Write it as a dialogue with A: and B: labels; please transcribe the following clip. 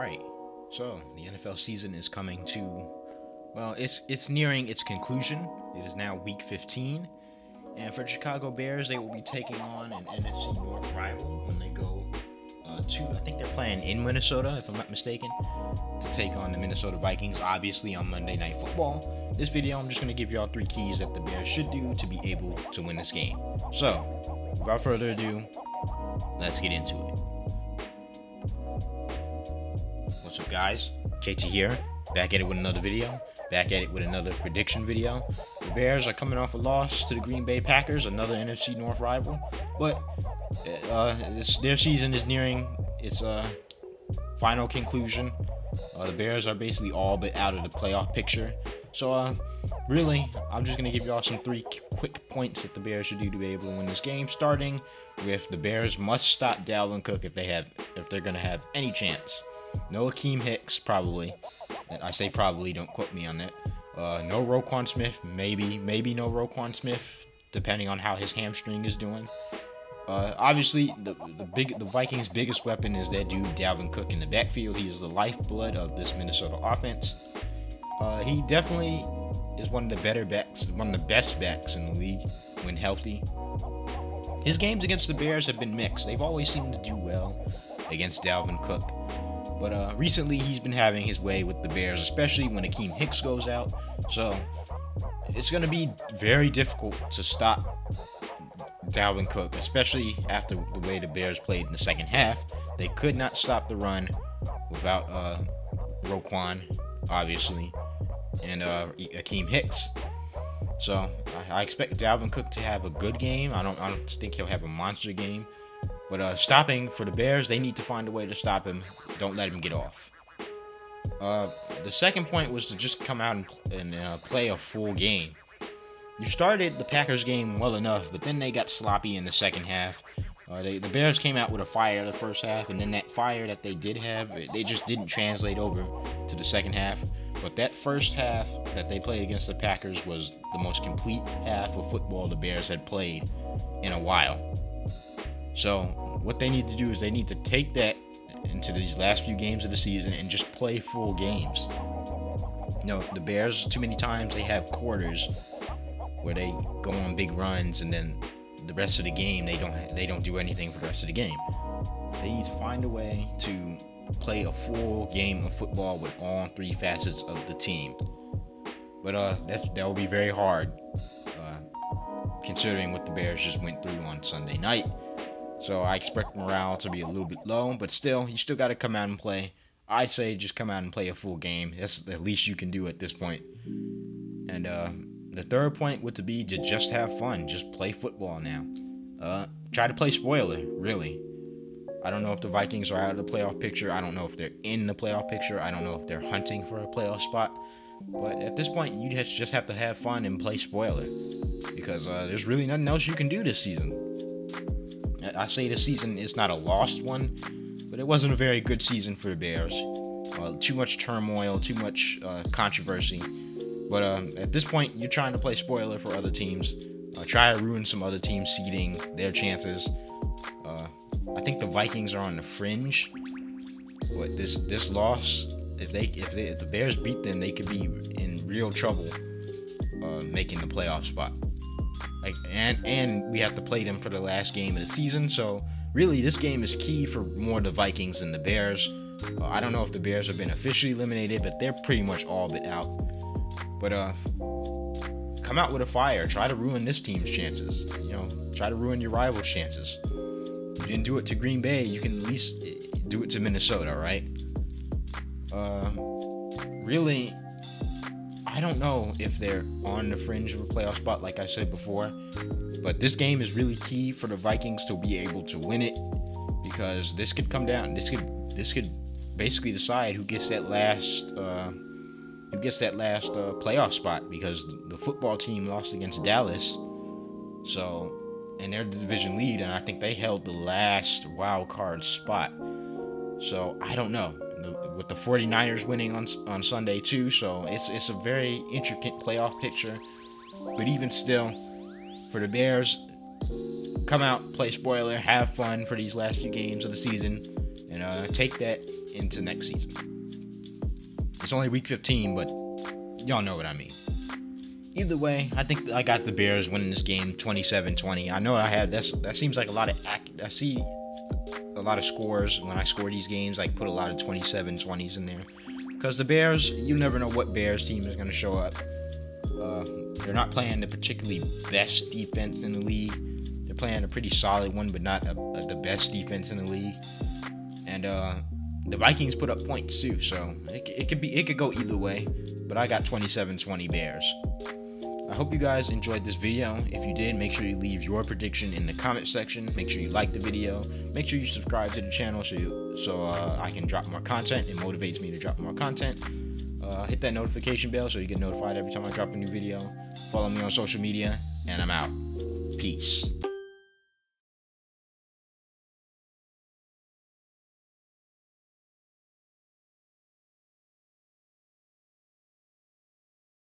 A: Alright, so the NFL season is coming to, well, it's nearing its conclusion. It is now week 15, and for the Chicago Bears, they will be taking on an NFC North rival when they go I think they're playing in Minnesota, if I'm not mistaken, to take on the Minnesota Vikings, obviously on Monday Night Football. This video, I'm just going to give y'all 3 keys that the Bears should do to be able to win this game. So, without further ado, let's get into it. What's up, guys? KT here, back at it with another video, back at it with another prediction video. The Bears are coming off a loss to the Green Bay Packers, another NFC North rival, but their season is nearing its final conclusion. The Bears are basically all but out of the playoff picture. So, really, I'm just going to give y'all some 3 quick points that the Bears should do to be able to win this game, starting with the Bears must stop Dalvin Cook if they're going to have any chance. No Akeem Hicks, probably. I say probably, don't quote me on that. No Roquan Smith, maybe no Roquan Smith, depending on how his hamstring is doing. Obviously, the Vikings' biggest weapon is that dude Dalvin Cook in the backfield. He is the lifeblood of this Minnesota offense. He definitely is one of the better backs, one of the best backs in the league when healthy. His games against the Bears have been mixed. They've always seemed to do well against Dalvin Cook. But recently, he's been having his way with the Bears, especially when Akeem Hicks goes out. So, it's going to be very difficult to stop Dalvin Cook, especially after the way the Bears played in the second half. They could not stop the run without Roquan, obviously, and Akeem Hicks. So I expect Dalvin Cook to have a good game. I don't think he'll have a monster game, but stopping for the Bears, they need to find a way to stop him. Don't let him get off. The second point was to just come out and play a full game. You started the Packers game well enough, but then they got sloppy in the second half. The Bears came out with a fire the first half, and then that fire that they did have, they just didn't translate over to the second half. But that first half that they played against the Packers was the most complete half of football the Bears had played in a while. So what they need to do is they need to take that into these last few games of the season and just play full games. You know, the Bears, too many times they have quarters where they go on big runs and then the rest of the game they don't do anything for the rest of the game. They need to find a way to play a full game of football with all 3 facets of the team. But that will be very hard, considering what the Bears just went through on Sunday night. So I expect morale to be a little bit low, but still, you still got to come out and play. I say just come out and play a full game. That's the least you can do at this point. And the third point would be to just have fun. Just play football now. Try to play spoiler, really. I don't know if the Vikings are out of the playoff picture. I don't know if they're in the playoff picture. I don't know if they're hunting for a playoff spot. But at this point, you just have to have fun and play spoiler. Because there's really nothing else you can do this season. I say this season is not a lost one, but it wasn't a very good season for the Bears. Too much turmoil, too much controversy. But at this point, you're trying to play spoiler for other teams. Try to ruin some other teams' seeding, their chances. I think the Vikings are on the fringe. But this loss, if the Bears beat them, they could be in real trouble making the playoff spot. And we have to play them for the last game of the season. So really, this game is key for more the Vikings than the Bears. I don't know if the Bears have been officially eliminated, but they're pretty much all but out. But come out with a fire. Try to ruin this team's chances. You know, try to ruin your rival's chances. You didn't do it to Green Bay. You can at least do it to Minnesota, right? Really, I don't know if they're on the fringe of a playoff spot, like I said before. But this game is really key for the Vikings to be able to win it, because this could come down. This could basically decide who gets that last. Playoff spot, because the football team lost against Dallas, so, and they're the division lead, and I think they held the last wild card spot. So I don't know, with the 49ers winning on Sunday too, so it's a very intricate playoff picture. But even still, for the Bears, come out, play spoiler, have fun for these last few games of the season, and take that into next season. It's only week 15, but y'all know what I mean. Either way, I think I got the Bears winning this game 27-20. I know I had that seems like a lot of I see a lot of scores when I score these games, like put a lot of 27-20s in there. Because the Bears, you never know what Bears team is going to show up. They're not playing the particularly best defense in the league. They're playing a pretty solid one, but not the best defense in the league. And the Vikings put up points too, so it could go either way. But I got 27-20 Bears. I hope you guys enjoyed this video. If you did, make sure you leave your prediction in the comment section. Make sure you like the video. Make sure you subscribe to the channel so I can drop more content. It motivates me to drop more content. Hit that notification bell so you get notified every time I drop a new video. Follow me on social media, and I'm out. Peace.